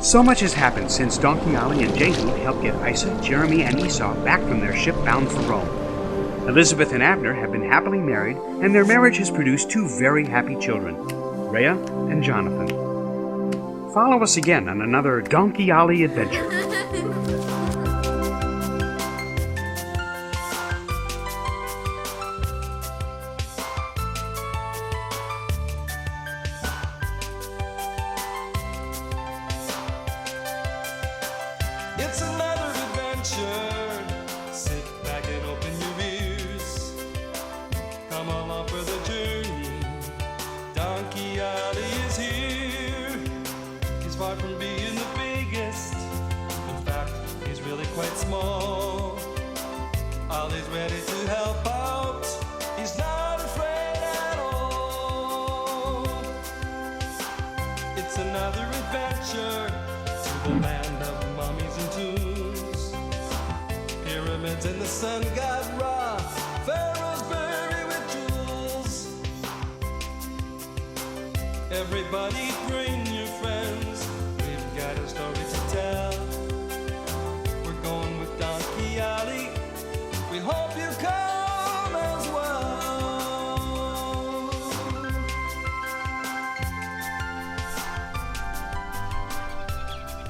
So much has happened since DonkeyOllie and Jehu helped get Isa, Jeremy, and Esau back from their ship bound for Rome. Elizabeth and Abner have been happily married, and their marriage has produced two very happy children, Rhea and Jonathan. Follow us again on another DonkeyOllie adventure. It's another adventure. Sit back and open your ears. Come along for the journey. DonkeyOllie is here. He's far from being the biggest. In fact, he's really quite small. Ollie's ready to help out. He's not afraid at all. It's another adventure to the land of mummies and tombs, pyramids and the sun god Ra, Pharaoh's buried with jewels. Everybody bring your friends, we've got a story to tell. We're going with DonkeyOllie, we hope you come as well.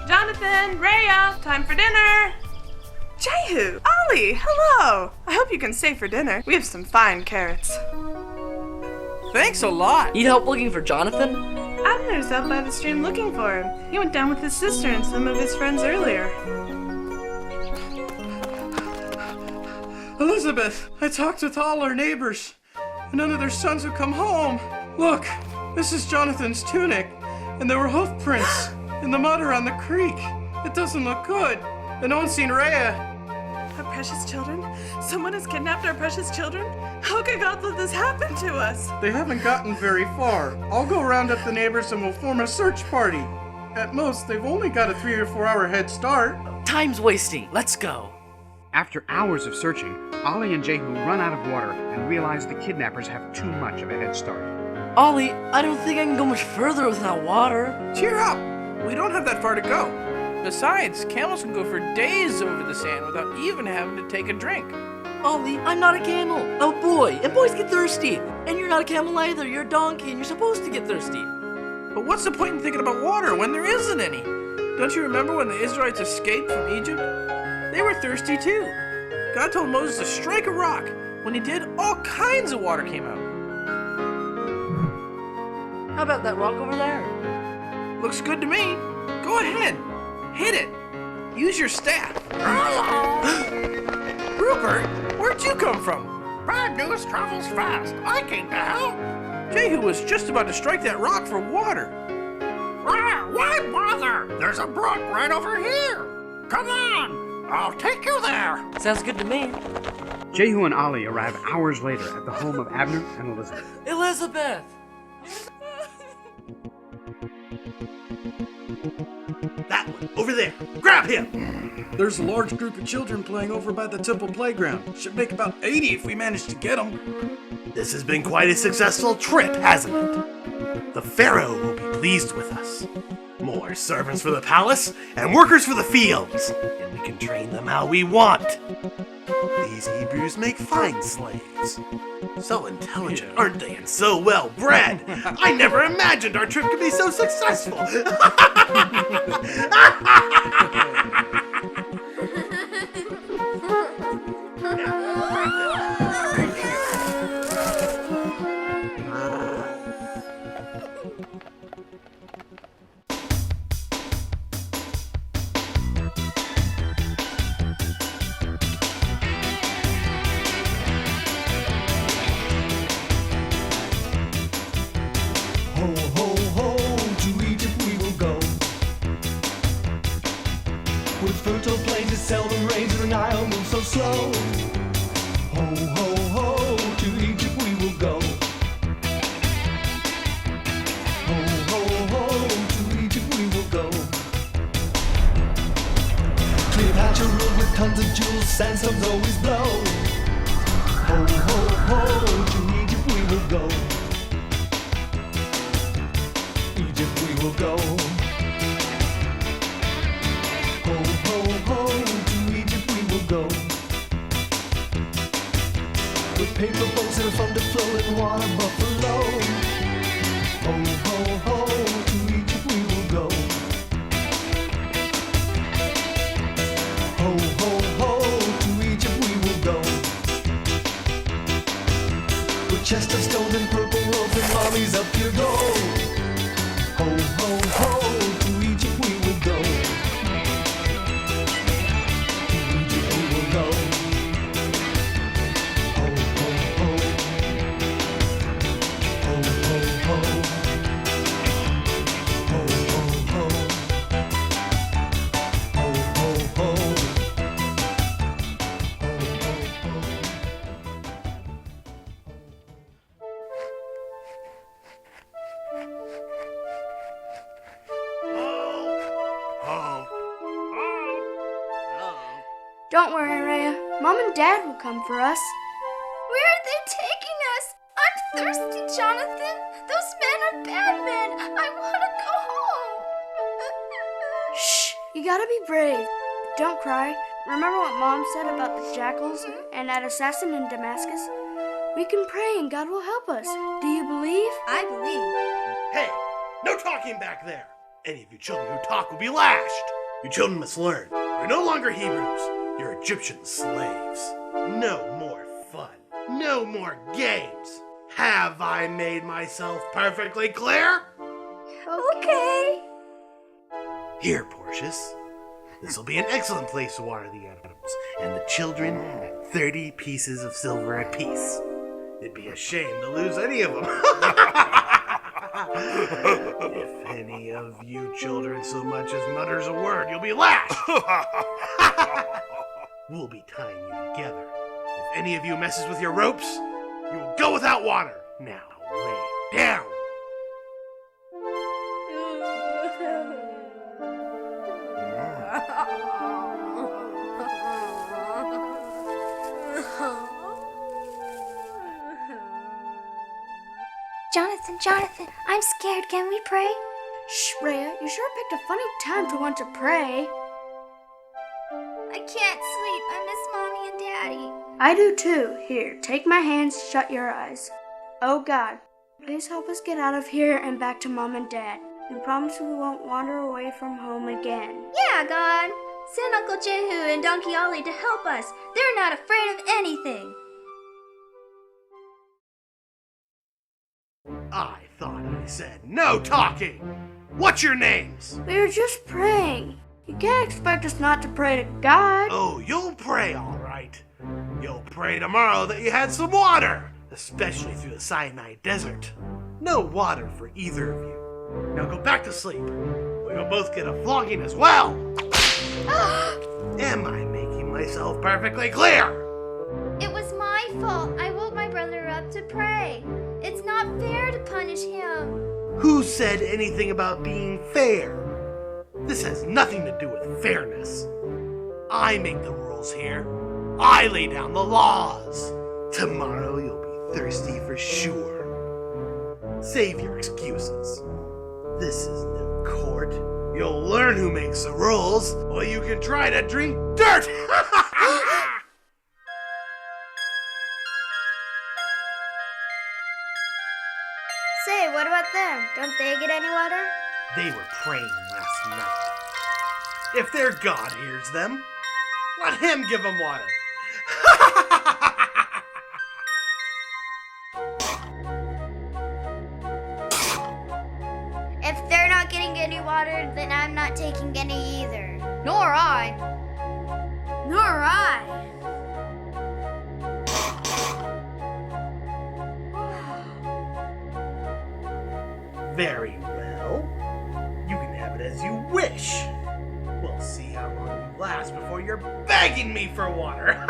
Jonathan, Rhea, time for dinner. Jehu, Ollie, hello. I hope you can stay for dinner. We have some fine carrots. Thanks a lot. Need help looking for Jonathan? Abner's out by the stream looking for him. He went down with his sister and some of his friends earlier. Elizabeth, I talked with all our neighbors, and none of their sons have come home. Look, this is Jonathan's tunic, and there were hoof prints in the mud around the creek. It doesn't look good. And no one's seen Rhea. Our precious children? Someone has kidnapped our precious children? How could God let this happen to us? They haven't gotten very far. I'll go round up the neighbors and we'll form a search party. At most, they've only got a 3 or 4 hour head start. Time's wasting. Let's go. After hours of searching, Ollie and Jehu run out of water and realize the kidnappers have too much of a head start. Ollie, I don't think I can go much further without water. Cheer up! We don't have that far to go. Besides, camels can go for days over the sand without even having to take a drink. Ollie, I'm not a camel. I'm a boy, and boys get thirsty. And you're not a camel either. You're a donkey, and you're supposed to get thirsty. But what's the point in thinking about water when there isn't any? Don't you remember when the Israelites escaped from Egypt? They were thirsty too. God told Moses to strike a rock. When he did, all kinds of water came out. How about that rock over there? Looks good to me. Go ahead. Hit it. Use your staff. Rupert, where'd you come from? Bad news travels fast. I came to help. Jehu was just about to strike that rock for water. Why bother? There's a brook right over here. Come on. I'll take you there. Sounds good to me. Jehu and Ollie arrive hours later at the home of Abner and Elizabeth. Elizabeth! That one, over there. Grab him! There's a large group of children playing over by the temple playground. Should make about 80 if we manage to get them. This has been quite a successful trip, hasn't it? The Pharaoh will be pleased with us. More servants for the palace and workers for the fields, and we can train them how we want. These Hebrews make fine slaves. So intelligent, aren't they, and so well bred? I never imagined our trip could be so successful. Ho, ho, ho, to Egypt we will go. With fertile plains, it seldom rains, and the Nile moves so slow. Ho, ho, ho, to Egypt we will go. Ho, ho, ho, to Egypt we will go. Cleopatra ruled with tons of jewels, sandstorms always blow. Ho, ho, ho, to Egypt we will go. Egypt we will go. paper boats and a fun to floating water buffalo. Ho, ho, ho, to Egypt we will go. Ho, ho, ho, to Egypt we will go. With chest of stone and purple robes and mommies up your go. Ho, ho, ho, to Egypt we will go. To Egypt we will go. Ho, ho, ho. Ho, ho, ho. Ho, ho, ho. Ho, ho, ho. Don't worry, Rhea. Mom and Dad will come for us. Where are they taking us? I'm thirsty, Jonathan. Those men are bad men. I want to go home. Shh! You gotta be brave. Don't cry. Remember what Mom said about the jackals and that assassin in Damascus? We can pray and God will help us. Do you believe? I believe. Hey, no talking back there. Any of you children who talk will be lashed. You children must learn. You're no longer Hebrews. You're Egyptian slaves. No more fun. No more games. Have I made myself perfectly clear? Okay. Here, Portius. This will be an excellent place to water the animals, and the children at 30 pieces of silver apiece. It'd be a shame to lose any of them. If any of you children so much as mutters a word, you'll be lashed. We'll be tying you together. If any of you messes with your ropes, you will go without water. Now lay down. Jonathan, I'm scared. Can we pray? Shh, Rhea. You sure picked a funny time to want to pray. I can't sleep. I miss Mommy and Daddy. I do too. Here, take my hands, shut your eyes. Oh God, please help us get out of here and back to Mom and Dad. We promise we won't wander away from home again. Yeah, God. Send Uncle Jehu and DonkeyOllie to help us. They're not afraid of anything. I thought I said no talking. What's your names? We were just praying. You can't expect us not to pray to God. Oh, you'll pray all right. You'll pray tomorrow that you had some water, especially through the Sinai desert. No water for either of you. Now go back to sleep. We'll both get a flogging as well. Am I making myself perfectly clear? It was my fault. I woke my brother up to pray. It's not fair to punish him. Who said anything about being fair? This has nothing to do with fairness. I make the rules here. I lay down the laws. Tomorrow you'll be thirsty for sure. Save your excuses. This is no court. You'll learn who makes the rules, or you can try to drink dirt! Say, what about them? Don't they get any water? They were praying last night. If their God hears them, let him give them water. If they're not getting any water, then I'm not taking any either. Nor I. Nor I. Very well. You can have it as you wish. We'll see how long you last before you're begging me for water.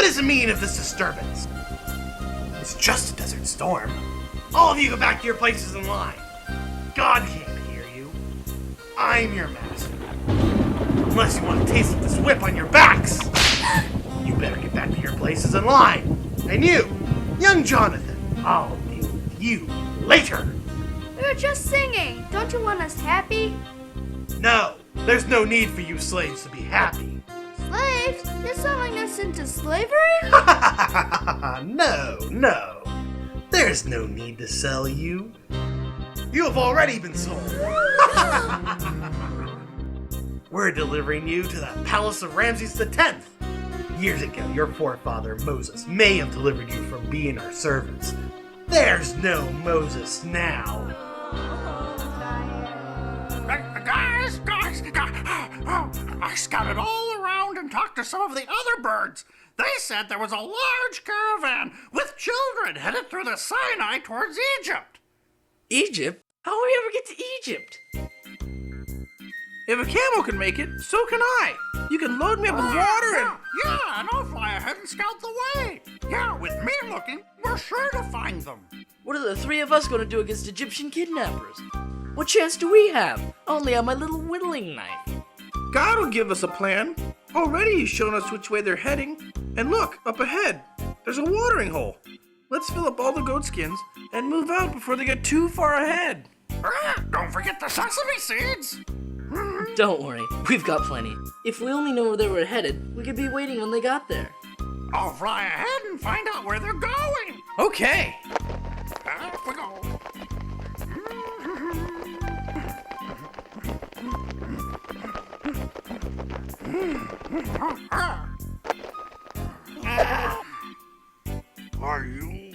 is the meaning of this disturbance? It's just a desert storm. All of you go back to your places in line. God can't hear you. I'm your master. Unless you want to taste of this whip on your backs. You better get back to your places in line. And you, young Jonathan, I'll deal with you later. We were just singing. Don't you want us happy? No, there's no need for you slaves to be happy. Slaves? You're selling us into slavery? No. There's no need to sell you. You have already been sold. We're delivering you to the palace of Ramses X. Years ago, your forefather Moses may have delivered you from being our servants. There's no Moses now. Guys! I scouted all around and talked to some of the other birds. They said there was a large caravan with children headed through the Sinai towards Egypt. Egypt? How will we ever get to Egypt? If a camel can make it, so can I. You can load me up with water and... Yeah, and I'll fly ahead and scout the way. Yeah, with me looking, we're sure to find them. What are the three of us going to do against Egyptian kidnappers? What chance do we have? I only have my little whittling knife. God will give us a plan. Already he's shown us which way they're heading. And look, up ahead, there's a watering hole. Let's fill up all the goat skins and move out before they get too far ahead. Don't forget the sesame seeds. Don't worry, we've got plenty. If we only know where they were headed, we could be waiting when they got there. I'll fly ahead and find out where they're going. Okay. Off we go. Are you...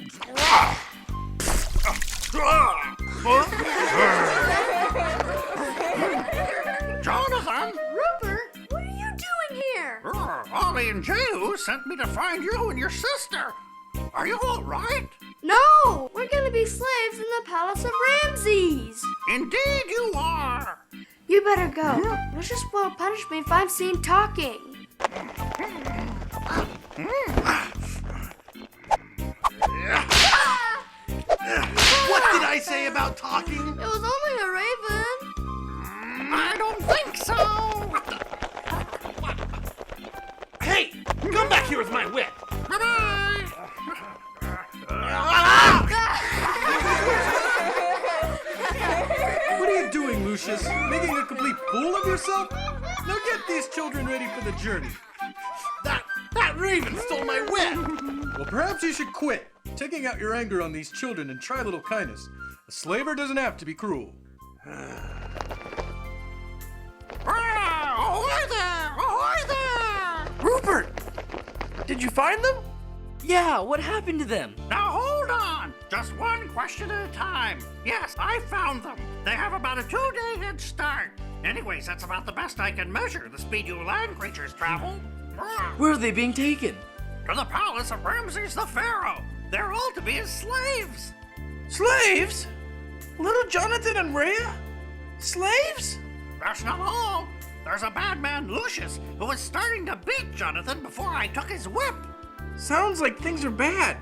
Jonathan! Rupert, what are you doing here? Ollie and Jehu sent me to find you and your sister. Are you all right? No, we're gonna be slaves in the palace of Ramses. Indeed you are. You better go. Lucius will punish me if I'm seen talking. What did I say about talking? It was only a raven. I don't think so. Hey, come back here with my whip. Bye-bye. What are you doing, Lucius? Making a complete fool of yourself? Now get these children ready for the journey. That raven stole my whip. Well, perhaps you should quit taking out your anger on these children and try a little kindness. A slaver doesn't have to be cruel. Ahoy there! Ahoy there! Rupert! Did you find them? Yeah, what happened to them? Now hold on! Just one question at a time. Yes, I found them. They have about a 2-day head start. Anyways, that's about the best I can measure the speed you land creatures travel. Where are they being taken? To the palace of Ramses the Pharaoh. They're all to be his slaves. Slaves? Little Jonathan and Rhea? Slaves? That's not all. There's a bad man, Lucius, who was starting to beat Jonathan before I took his whip. Sounds like things are bad.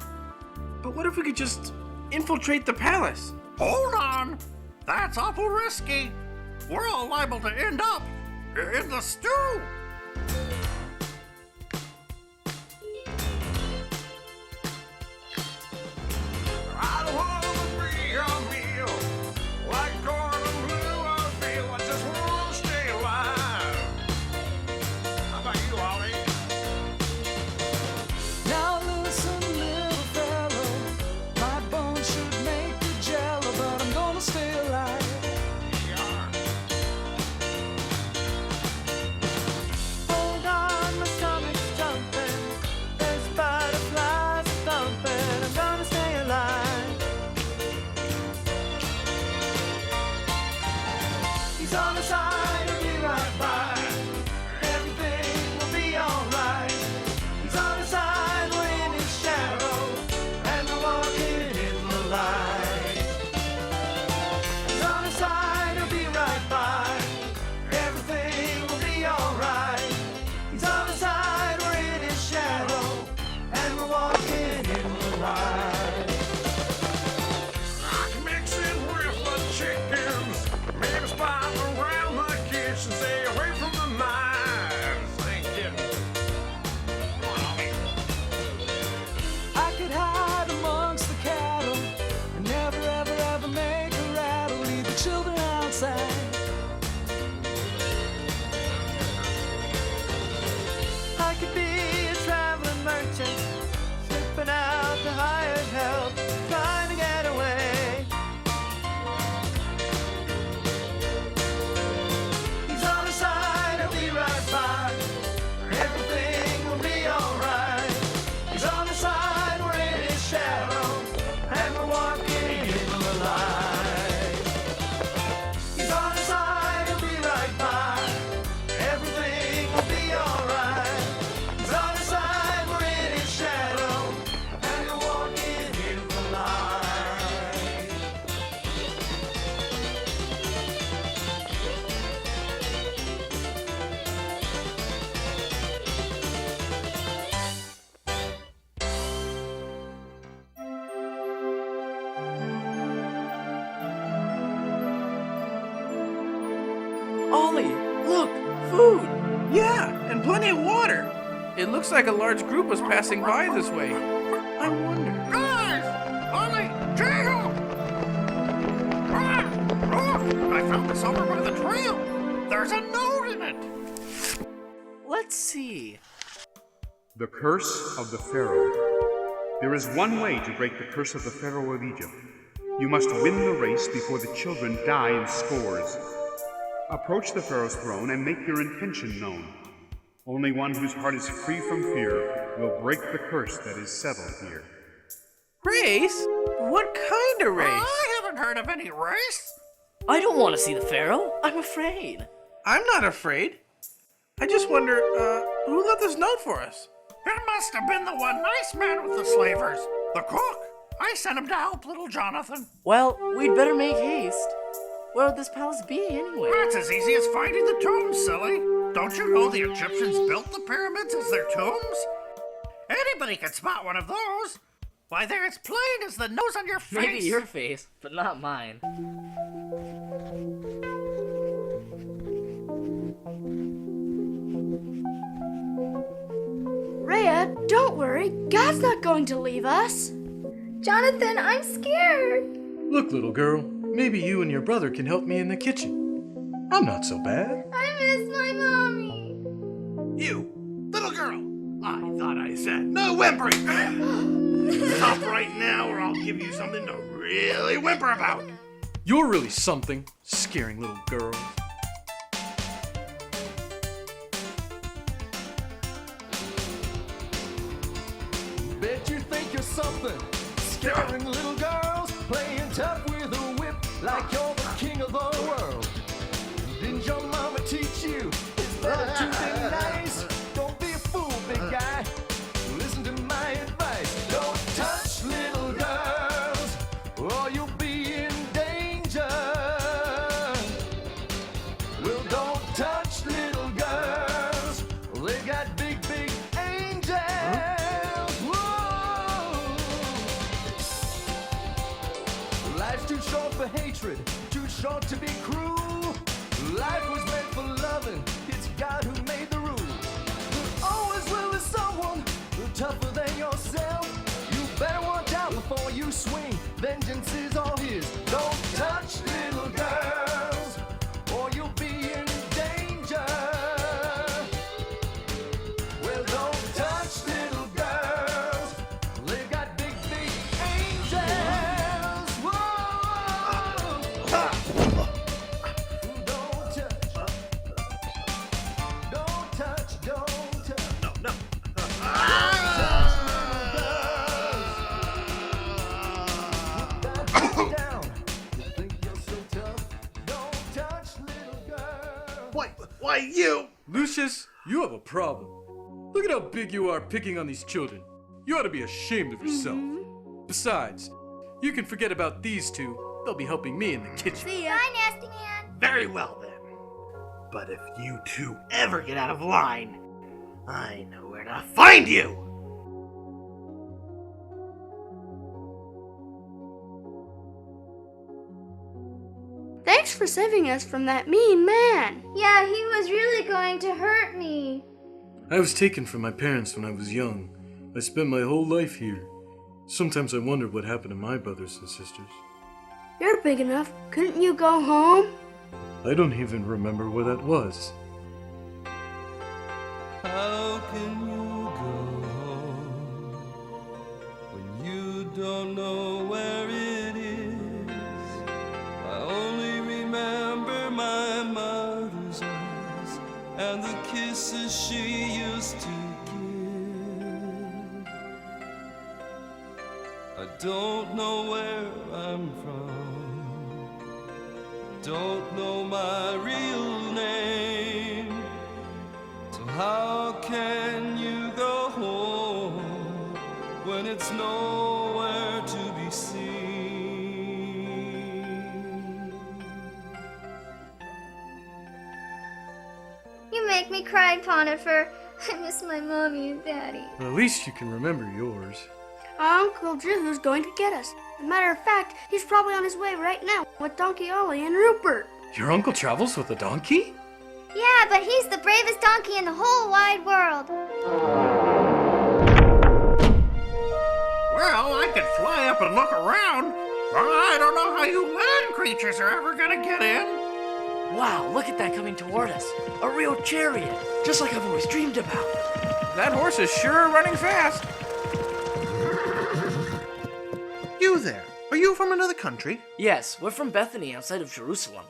But what if we could just infiltrate the palace? Hold on. That's awful risky. We're all liable to end up in the stew. I don't want to be a meal like corn and blue. I feel I just want to stay alive. How about you, Ollie? Now listen, little fellow, my bones should make you jello, but I'm gonna stay alive. It looks like a large group was passing by this way. I wonder. Guys! Ollie! Jehu! Look! I found this over by the trail. There's a note in it. Let's see. The Curse of the Pharaoh. There is one way to break the curse of the Pharaoh of Egypt. You must win the race before the children die in scores. Approach the Pharaoh's throne and make your intention known. Only one whose heart is free from fear will break the curse that is settled here. Race? What kind of race? I haven't heard of any race. I don't want to see the Pharaoh. I'm afraid. I'm not afraid. I just wonder, who left this note for us? It must have been the one nice man with the slavers. The cook. I sent him to help little Jonathan. Well, we'd better make haste. Where would this palace be anyway? That's as easy as finding the tombs, silly. Don't you know the Egyptians built the pyramids as their tombs? Anybody can spot one of those. Why, they're as plain as the nose on your face. Maybe your face, but not mine. Rhea, don't worry. God's not going to leave us. Jonathan, I'm scared. Look, little girl, maybe you and your brother can help me in the kitchen. I'm not so bad. I miss my mommy. You, little girl. I thought I said no whimpering. Stop right now or I'll give you something to really whimper about. You're really something, scaring little girls. Bet you think you're something. Scaring little girls, playing tough with a whip like you're the king of the world. Didn't your mama teach you it's better to be nice? Don't be a fool, big guy. Listen to my advice. Don't touch little girls, or you'll be in danger. Well, don't touch little girls. They got big, big angels. Whoa. Life's too short for hatred, too short to be cruel. Life was meant for loving, it's God who made the rules. There always will be someone tougher than yourself. You better watch out before you swing, vengeance is all his. Don't touch little girls, or you'll be in danger. Well, don't touch little girls, they've got big, big angels. Whoa! Don't touch. Don't touch, don't touch. No. Down. You think you're so tough? Don't touch little girl. Why you? Lucius, you have a problem. Look at how big you are picking on these children. You ought to be ashamed of yourself. Besides, you can forget about these two. They'll be helping me in the kitchen. See ya. Bye, nasty man. Very well then. But if you two ever get out of line, I know where to find you! Thanks for saving us from that mean man. Yeah, he was really going to hurt me. I was taken from my parents when I was young. I spent my whole life here. Sometimes I wonder what happened to my brothers and sisters. You're big enough. Couldn't you go home? I don't even remember where that was. How can you go home when you don't know where it is? I only remember my mother's eyes and the kisses she used to give. I don't know where I'm from, don't know my real name. So how can you go home when it's nowhere to be seen? You make me cry, Potiphar. I miss my mommy and daddy. Well, at least you can remember yours. Our Uncle Jehu's going to get us. As a matter of fact, he's probably on his way right now with DonkeyOllie and Rupert. Your uncle travels with a donkey? Yeah, but he's the bravest donkey in the whole wide world. Well, I could fly up and look around, but I don't know how you land creatures are ever gonna get in. Wow, look at that coming toward us. A real chariot, just like I've always dreamed about. That horse is sure running fast. You there, are you from another country? Yes, we're from Bethany outside of Jerusalem.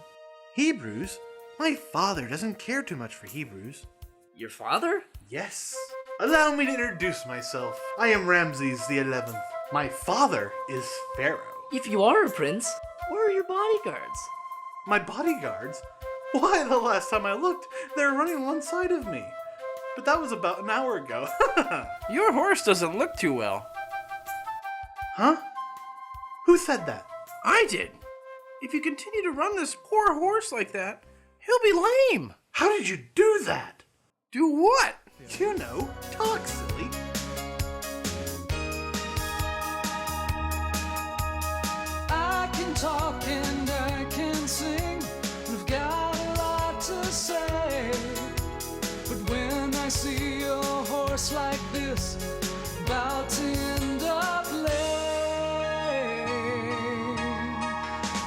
Hebrews? My father doesn't care too much for Hebrews. Your father? Yes. Allow me to introduce myself. I am Ramses the 11th. My father is Pharaoh. If you are a prince, where are your bodyguards? My bodyguards? Why, the last time I looked, they were running alongside of me. But that was about an hour ago. Your horse doesn't look too well. Huh? Who said that? I did. If you continue to run this poor horse like that, he'll be lame. How did you do that? Do what? You know, talk, silly. I can talk and I can sing. We've got a lot to say. But when I see a horse like this, about to end up lame.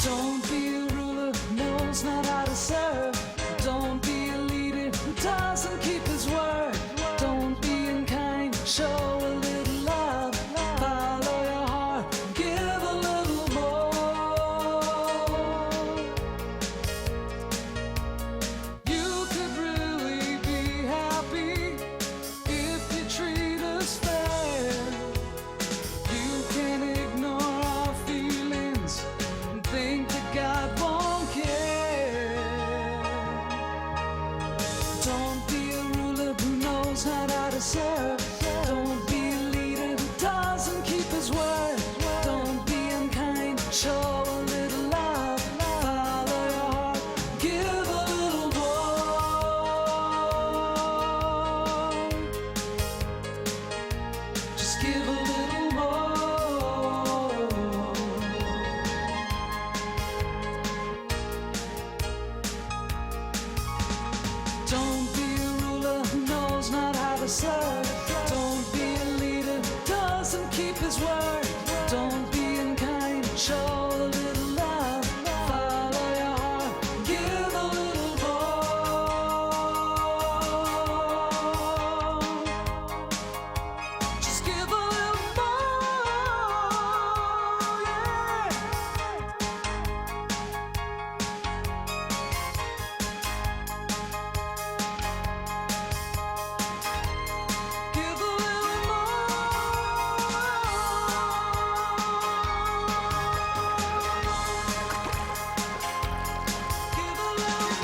Don't be a ruler who knows not how to serve. Don't be a leader who doesn't keep his word. Don't be unkind, show a little love. Follow your heart, give a little more. You could really be happy if you treat us fair. You can ignore our feelings and think that God won't care. Don't be a ruler who knows not how to serve. Don't be a leader who doesn't keep his word. Don't be unkind, show a little love. Follow your heart, give a little more. Just give a little more. Don't be a ruler who knows not how to serve. Don't be a leader who doesn't keep his word. Don't be unkind, show a little love. Follow your heart, give a little more. Just give a little more, yeah. Give a little more. Give a little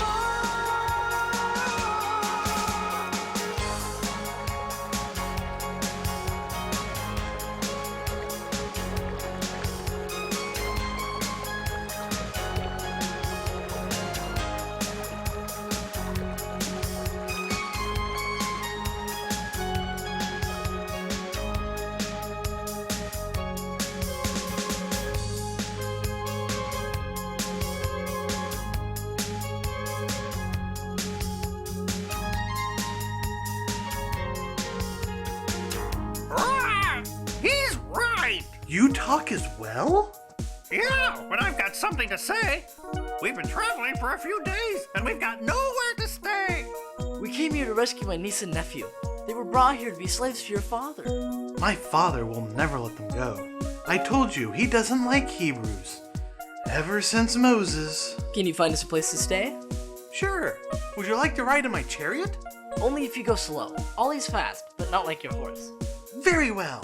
Ah, he's right. You talk as well? Yeah, when I've got something to say. We've been traveling for a few days, and we've got nowhere to stay. We came here to rescue my niece and nephew. They were brought here to be slaves for your father. My father will never let them go. I told you, he doesn't like Hebrews. Ever since Moses. Can you find us a place to stay? Sure. Would you like to ride in my chariot? Only if you go slow. Ollie's fast, but not like your horse. Very well.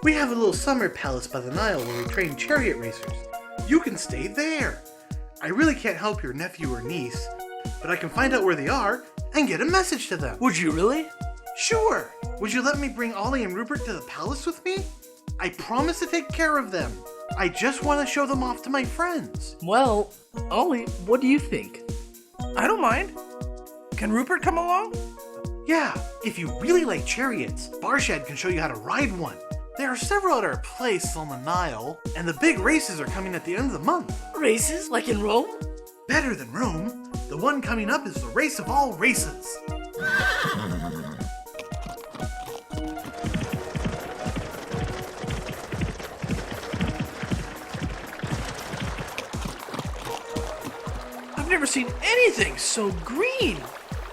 We have a little summer palace by the Nile where we train chariot racers. You can stay there. I really can't help your nephew or niece, but I can find out where they are and get a message to them. Would you really? Sure. Would you let me bring Ollie and Rupert to the palace with me? I promise to take care of them. I just want to show them off to my friends. Well, Ollie, what do you think? I don't mind. Can Rupert come along? Yeah, if you really like chariots, Barshad can show you how to ride one. There are several other places on the Nile, and the big races are coming at the end of the month. Races, like in Rome? Better than Rome. The one coming up is the race of all races. I've never seen anything so green.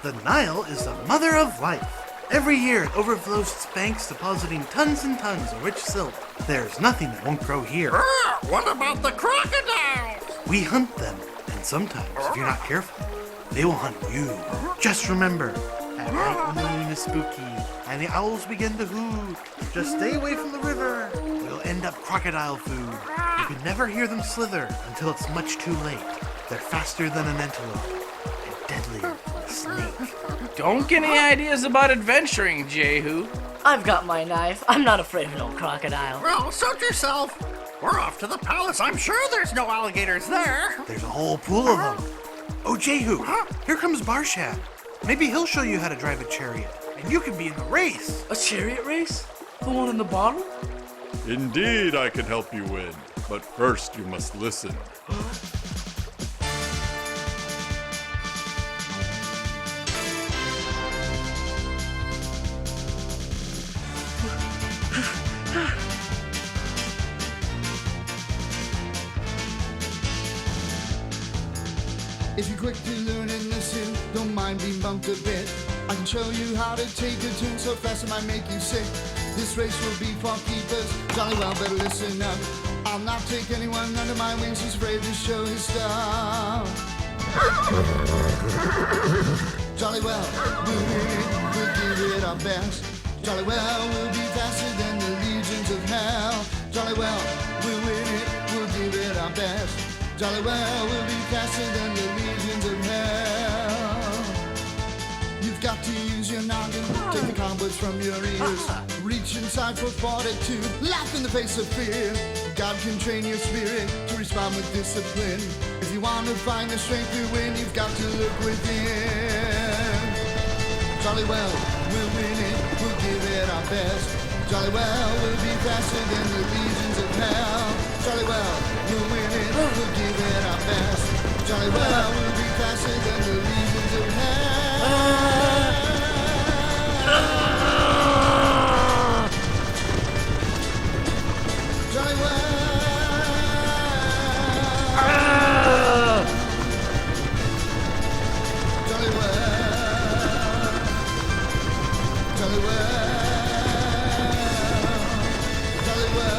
The Nile is the mother of life. Every year it overflows its banks, depositing tons and tons of rich silt. There's nothing that won't grow here. What about the crocodiles? We hunt them, and sometimes, if you're not careful, they will hunt you. Just remember, at night when the moon is spooky and the owls begin to hoot, just stay away from the river. You'll end up crocodile food. You can never hear them slither until it's much too late. They're faster than an antelope and deadlier than a snake. Don't get any ideas about adventuring, Jehu. I've got my knife. I'm not afraid of no crocodile. Well, suit yourself. We're off to the palace. I'm sure there's no alligators there. There's a whole pool of them. Oh, Jehu, here comes Barshad. Maybe he'll show you how to drive a chariot, and you can be in the race. A chariot race? The one in the bottle? Indeed, I can help you win, but first you must listen. If you're quick to learn and listen, don't mind being bumped a bit. I can show you how to take a tune so fast it might make you sick. This race will be for keepers, jolly well better listen up. I'll not take anyone under my wings who's afraid to show his stuff. Jolly well, we'll win it, we'll give it our best. Jolly well, we'll be faster than the legions of hell. Jolly well, we'll win it, we'll give it our best. Jolly well, we'll be faster than the legions of hell. You've got to use your noggin, take the cobwebs from your ears. Reach inside for fortitude, laugh in the face of fear. God can train your spirit to respond with discipline. If you want to find the strength to win, you've got to look within. Jolly well, we'll win it, we'll give it our best. Jolly well, we'll be faster than the legions of hell. Jolly well, we'll win it, we'll give it our best. Jolly well, we'll be faster than the legions of hell. Jolly well. Jolly well. Jolly well. Jolly well.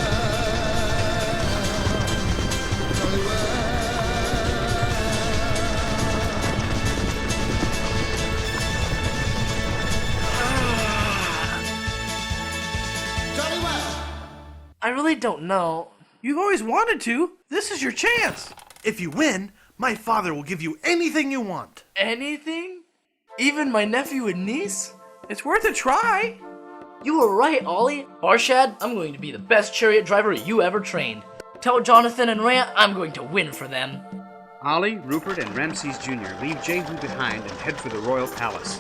Jolly well. Jolly well. I really don't know. You've always wanted to. This is your chance. If you win, my father will give you anything you want. Anything? Even my nephew and niece? It's worth a try. You were right, Ollie. Barshad, I'm going to be the best chariot driver you ever trained. Tell Jonathan and Rhea I'm going to win for them. Ollie, Rupert, and Ramses Jr. leave Jehu behind and head for the royal palace.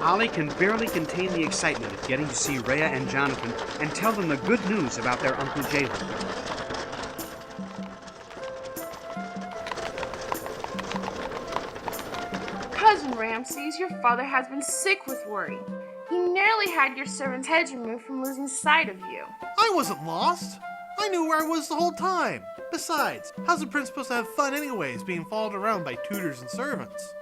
Ollie can barely contain the excitement of getting to see Rhea and Jonathan and tell them the good news about their Uncle Jehu. Cousin Ramses, your father has been sick with worry. He nearly had your servant's head removed from losing sight of you. I wasn't lost. I knew where I was the whole time. Besides, how's a prince supposed to have fun anyways, being followed around by tutors and servants?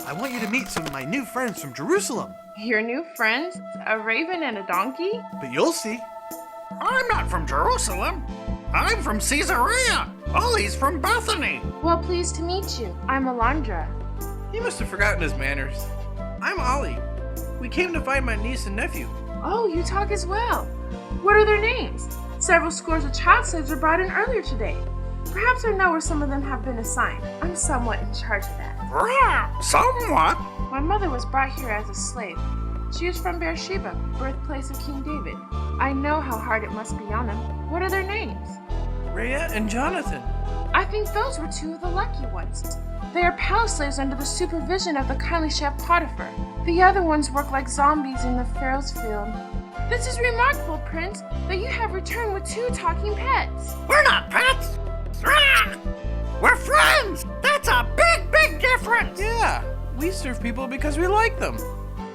I want you to meet some of my new friends from Jerusalem. Your new friends? A raven and a donkey? But you'll see. I'm not from Jerusalem. I'm from Caesarea. Ollie's from Bethany. Well, pleased to meet you. I'm Alondra. He must have forgotten his manners. I'm Ollie. We came to find my niece and nephew. Oh, you talk as well. What are their names? Several scores of child slaves were brought in earlier today. Perhaps I know where some of them have been assigned. I'm somewhat in charge of that. Somewhat. My mother was brought here as a slave. She is from Beersheba, birthplace of King David. I know how hard it must be on them. What are their names? Rhea and Jonathan. I think those were two of the lucky ones. They are palace slaves under the supervision of the kindly chef Potiphar. The other ones work like zombies in the Pharaoh's field. This is remarkable, Prince, that you have returned with two talking pets. We're not pets. We're friends! That's a big, big difference! Yeah, we serve people because we like them.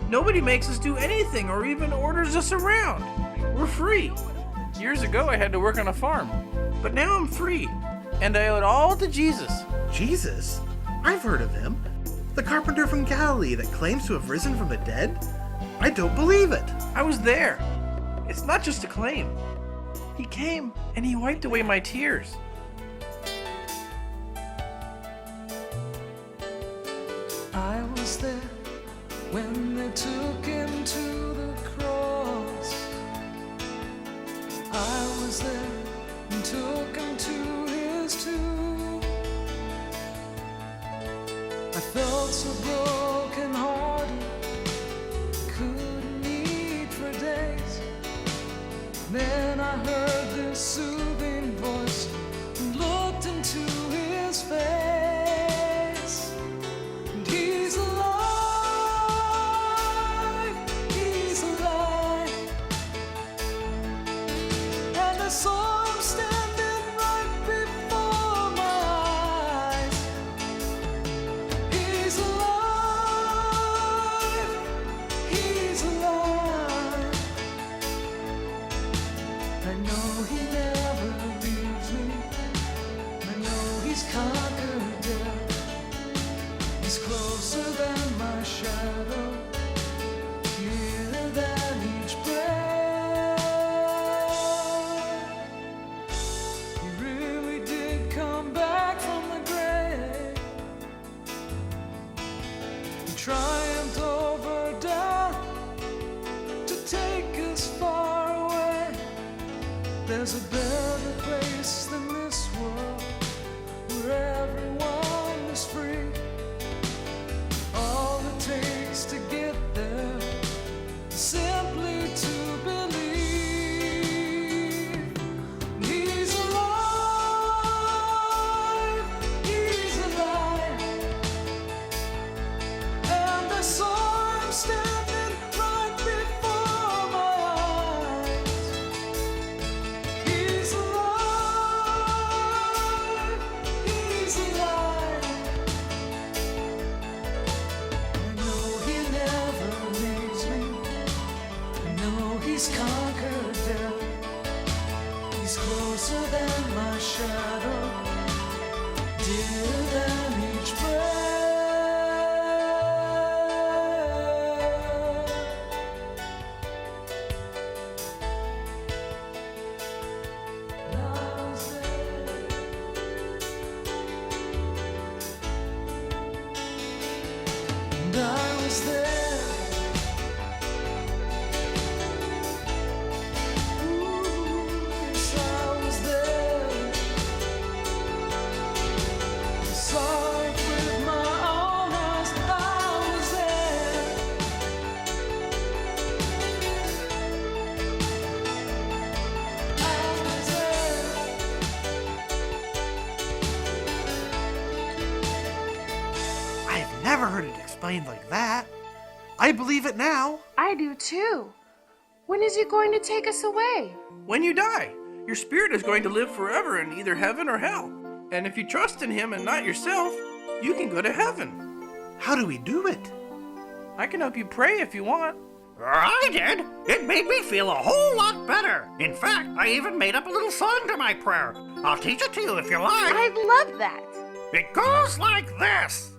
Nobody makes us do anything or even orders us around. We're free. Years ago, I had to work on a farm, but now I'm free, and I owe it all to Jesus. Jesus? I've heard of him. The carpenter from Galilee that claims to have risen from the dead? I don't believe it. I was there. It's not just a claim. He came and he wiped away my tears. I was there when they took him to the cross. I was there and took him to his tomb. I felt so broken hearted, couldn't eat for days. Then I heard this soothing voice and looked into his face. And he's alive, he's alive. And I saw him standing right before my eyes. He's alive, he's alive. I know he never leaves me. I know he's conquered death. He's closer than my shadow, nearer than each breath. He really did come back from the grave. He triumphed over death to take us far away. There's a better place than this world, where everyone is free. All it takes to get there is simply to believe. He's alive, he's alive. And I saw him standing right before my eyes. He's alive, he's alive. I know he never leaves me. I know he's conquered death. He's closer than my shadow, dearer than each breath. And I was there. And I was there. Ooh, yes, I was there. I saw it with my own eyes. I was there. I was there. I've never heard it explained like that. I believe it now. I do too. When is he going to take us away? When you die, your spirit is going to live forever in either heaven or hell. And if you trust in him and not yourself, you can go to heaven. How do we do it? I can help you pray if you want. I did. It made me feel a whole lot better. In fact, I even made up a little song to my prayer. I'll teach it to you if you like. I'd love that. It goes like this.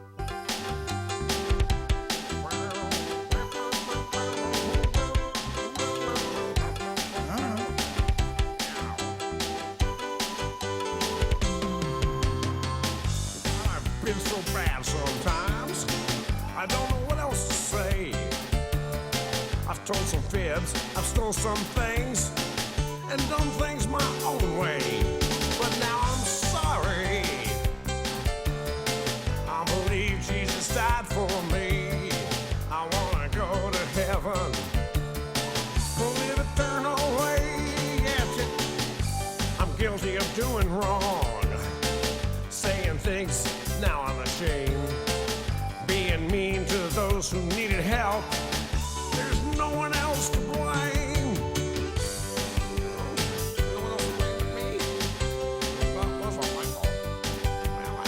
I've been so bad sometimes, I don't know what else to say. I've told some fibs, I've stole some things, and done things my own way. But now I'm sorry. I believe Jesus died for me. I wanna go to heaven, live eternal way. Yes, I'm guilty of doing wrong, saying things now I'm ashamed, being mean to those who needed help. There's no one else to blame. No one else to blame but me. Well, that's all my fault. Well, I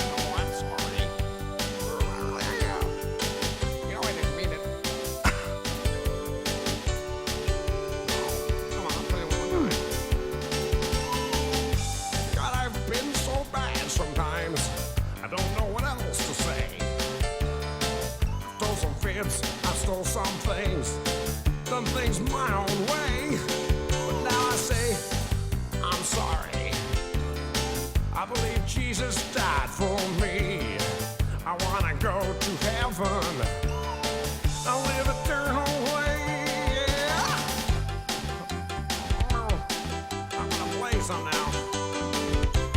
some things, done things my own way. But now I say, I'm sorry. I believe Jesus died for me. I wanna go to heaven. I'll live eternal way. Yeah. I'm gonna play some now.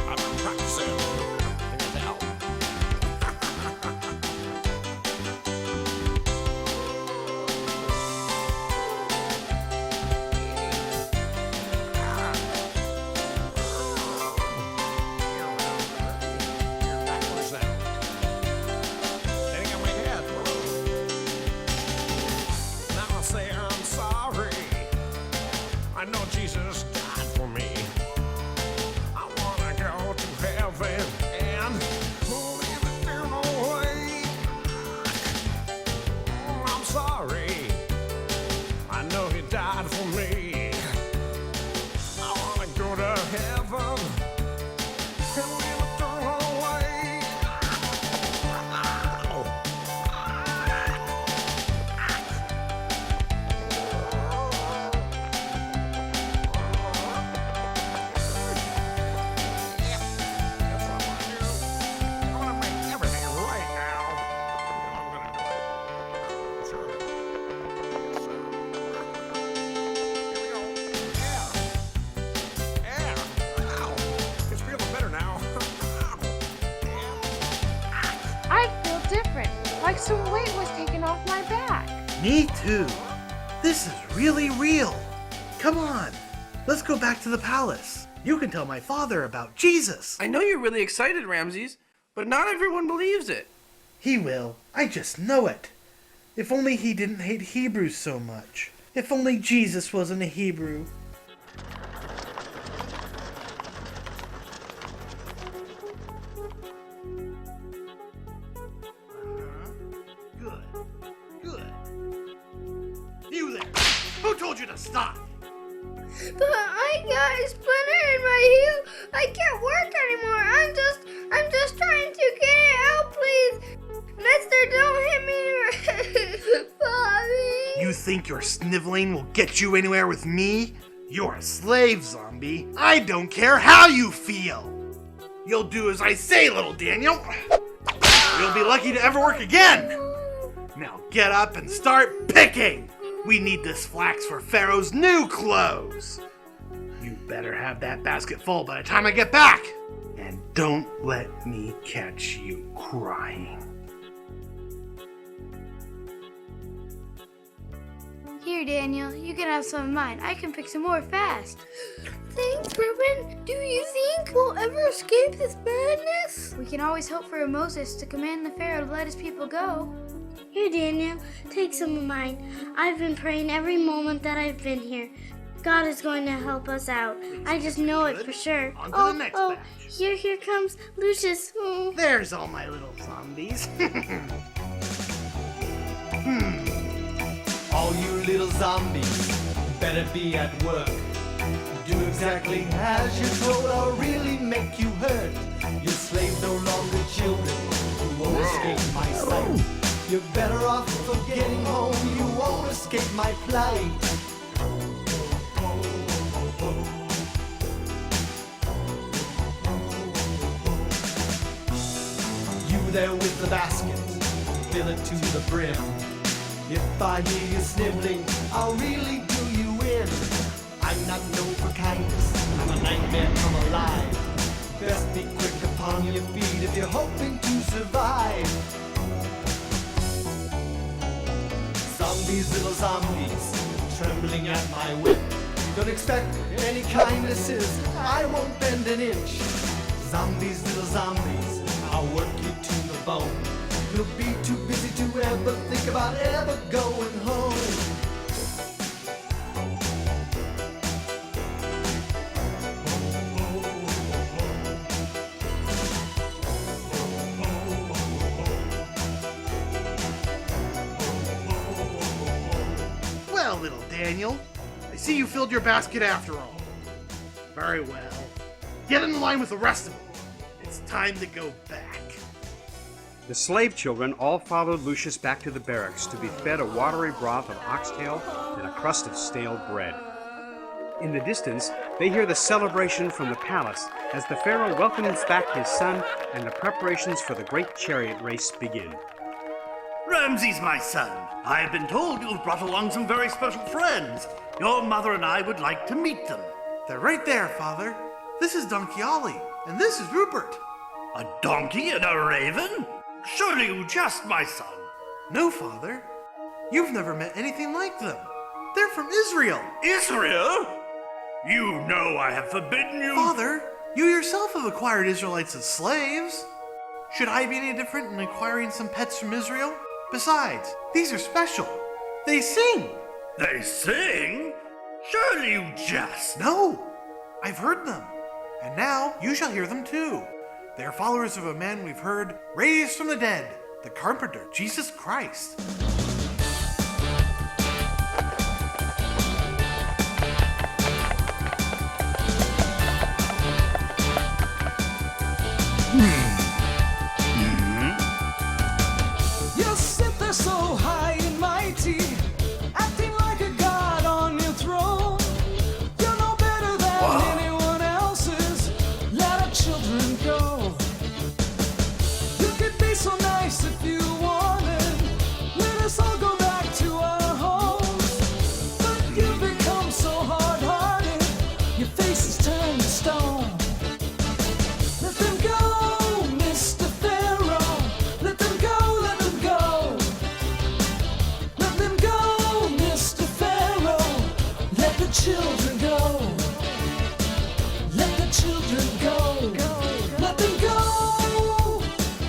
I've been practicing. Think it's out. I know Jesus died for me. I wanna go to heaven and live eternal way. I'm sorry. I know he died for me. I wanna go to heaven and live eternal way. I feel different, like some weight was taken off my back. Me too. This is really real. Come on, let's go back to the palace. You can tell my father about Jesus. I know you're really excited, Ramses, but not everyone believes it. He will. I just know it. If only he didn't hate Hebrews so much. If only Jesus wasn't a Hebrew. Good. Good. You there! Who told you to stop? But I got a splinter in my heel. I can't work anymore. I'm just trying to get it out, please. Mister, don't hit me. Bobby. You think your sniveling will get you anywhere with me? You're a slave, zombie. I don't care how you feel. You'll do as I say, little Daniel. You'll be lucky to ever work again. Now get up and start picking. We need this flax for Pharaoh's new clothes. You better have that basket full by the time I get back. And don't let me catch you crying. Here, Daniel, you can have some of mine. I can pick some more fast. Thanks, Reuben. Do you think we'll ever escape this madness? We can always hope for a Moses to command the Pharaoh to let his people go. Here, Daniel, take some of mine. I've been praying every moment that I've been here. God is going to help us out. I just know it for sure. On to the next batch. Here comes Lucius. Oh. There's all my little zombies. All you little zombies, better be at work. Do exactly as you're told, or really make you hurt. Your slaves no longer children who won't escape my sight. You're better off for getting home, you won't escape my plight. You there with the basket, fill it to the brim. If I hear you sniveling, I'll really do you in. I'm not known for kindness, I'm a nightmare come alive. Best be quick upon your feet if you're hoping to survive. Zombies, little zombies, trembling at my whip. Don't expect any kindnesses, I won't bend an inch. Zombies, little zombies, I'll work you to the bone. You'll be too busy to ever think about ever going home. Well, little Daniel, I see you filled your basket after all. Very well. Get in line with the rest of them. It's time to go back. The slave children all followed Lucius back to the barracks to be fed a watery broth of oxtail and a crust of stale bread. In the distance, they hear the celebration from the palace as the pharaoh welcomes back his son and the preparations for the great chariot race begin. Ramses, my son, I have been told you have brought along some very special friends. Your mother and I would like to meet them. They're right there, Father. This is DonkeyOllie, and this is Rupert. A donkey and a raven? Surely you jest, my son. No, Father. You've never met anything like them. They're from Israel. Israel? You know I have forbidden you. Father, you yourself have acquired Israelites as slaves. Should I be any different in acquiring some pets from Israel? Besides, these are special. They sing. They sing? Surely you jest. No, I've heard them. And now you shall hear them too. They are followers of a man we've heard raised from the dead, the carpenter, Jesus Christ. You sit there so high and mighty, acting like a god on your throne. You're no better than anyone else's. Let our children go. You could be so nice if you wanted. Let us all go back to our homes. But you've become so hard-hearted, your face is turned to stone. Let them go, Mr. Pharaoh. Let them go, let them go. Let them go, Mr. Pharaoh. Let the children go. Let the children go. Let them go,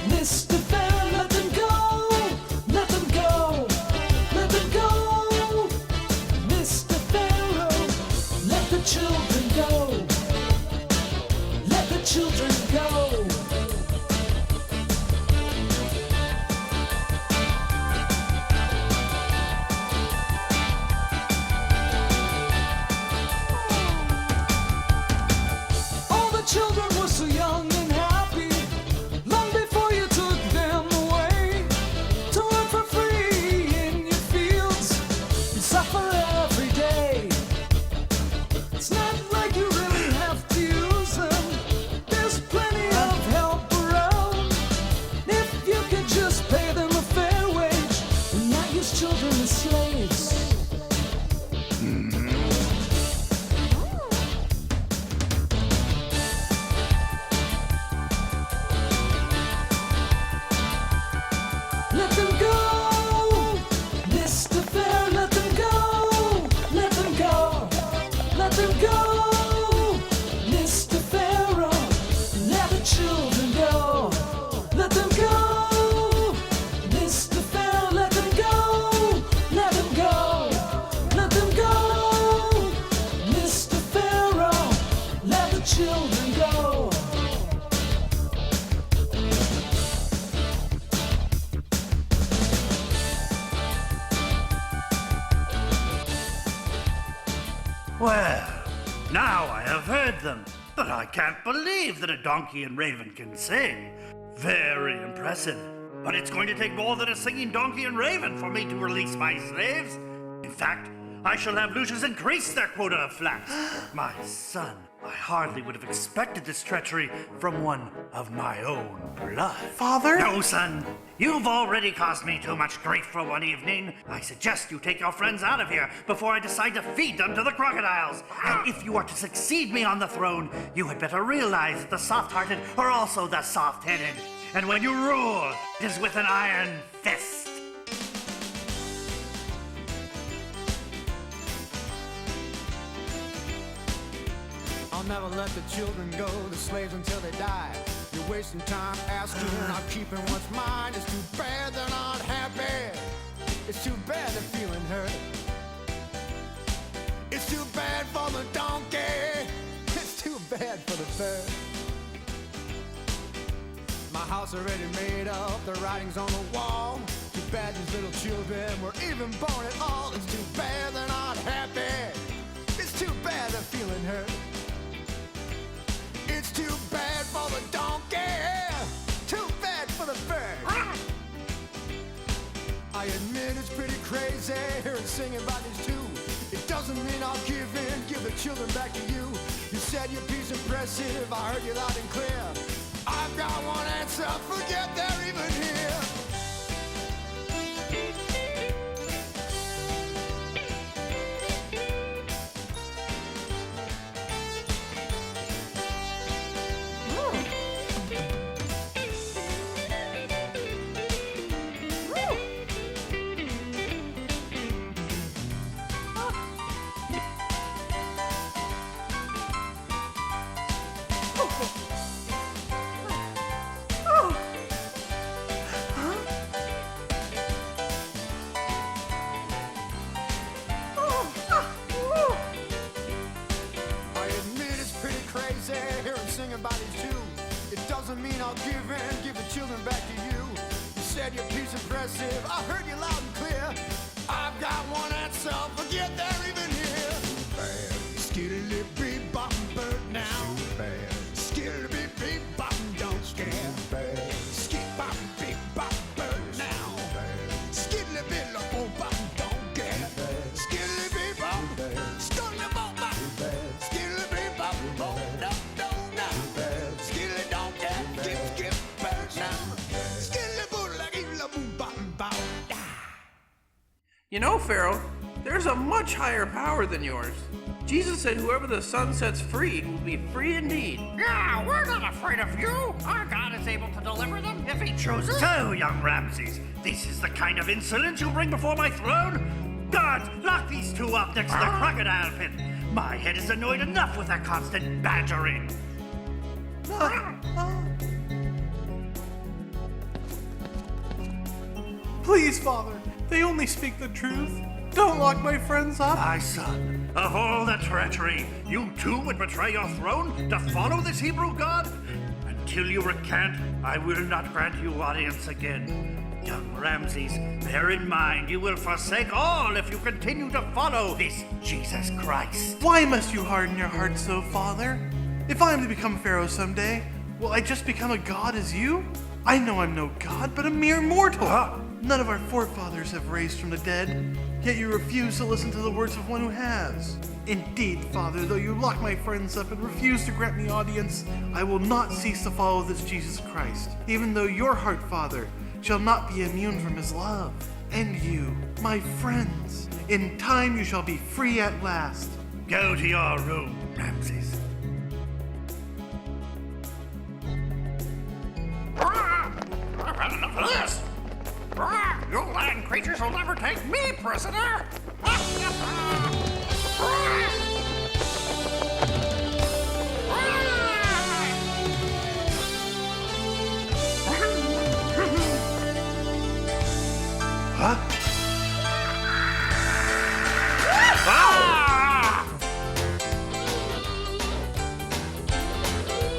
Mr. Pharaoh. Let them go. Let them go. Let them go, Mr. Pharaoh. Let the children go. Let the children go. All the children were so young and happy, long before you took them away to work for free in your fields and suffer every day. It's not like you really have to use them. There's plenty of help around. If you could just pay them a fair wage and not use children as slaves. Let them go, Mr. Fair. Let them go. Let them go. Let them go, Mr. Pharaoh. Let the children go. Let them go, Mr. Pharaoh. Let them go. Let them go. Let them go, Mr. Pharaoh. Let the children go. Well, now I have heard them, but I can't believe that a donkey and raven can sing. Very impressive. But it's going to take more than a singing donkey and raven for me to release my slaves. In fact, I shall have Lucius increase their quota of flax. My son, I hardly would have expected this treachery from one of my own blood. Father? No, son. You've already caused me too much grief for one evening. I suggest you take your friends out of here before I decide to feed them to the crocodiles. And if you are to succeed me on the throne, you had better realize that the soft-hearted are also the soft-headed. And when you rule, it is with an iron fist. I'll never let the children go, the slaves until they die. You're wasting time asking, not keeping what's mine. It's too bad they're not happy. It's too bad they're feeling hurt. It's too bad for the donkey. It's too bad for the bird. My house already made up, the writing's on the wall. Too bad these little children were even born at all. It's too bad they're not happy. It's too bad they're feeling hurt. It's too bad for the donkey. Too bad for the bird. I'll give in, give the children back to you. You said your piece impressive, I heard you loud and clear. I've got one answer, forget they're even here. About his too. It doesn't mean I'll give in, give the children back to you. You said your piece impressive, I heard you loud and clear. I've got one answer, forget they're even here. Bad, skiddly beep bop bird now. Bad, skiddly beep bop don't scare. Bad, skid bop beep bop bird now. Skiddly beep boom bop don't care. Skiddly beep bop, skiddly bop bop. Skiddly beep bop boom no. You know, Pharaoh, there's a much higher power than yours. Jesus said whoever the Son sets free will be free indeed. Yeah, we're not afraid of you. Our God is able to deliver them if he chooses. So, young Ramses, this is the kind of insolence you bring before my throne? Guards, lock these two up next to the crocodile pit. My head is annoyed enough with that constant badgering. Please, Father, they only speak the truth. Don't lock my friends up. My son, of all the treachery, you too would betray your throne to follow this Hebrew god? Until you recant, I will not grant you audience again. Young Ramses, bear in mind you will forsake all if you continue to follow this Jesus Christ. Why must you harden your heart so, Father? If I am to become Pharaoh someday, will I just become a god as you? I know I'm no god, but a mere mortal. None of our forefathers have raised from the dead, yet you refuse to listen to the words of one who has. Indeed, Father, though you lock my friends up and refuse to grant me audience, I will not cease to follow this Jesus Christ, even though your heart, Father, shall not be immune from his love. And you, my friends, in time you shall be free at last. Go to your room, Ramses. I've had enough of this. You land creatures will never take me prisoner.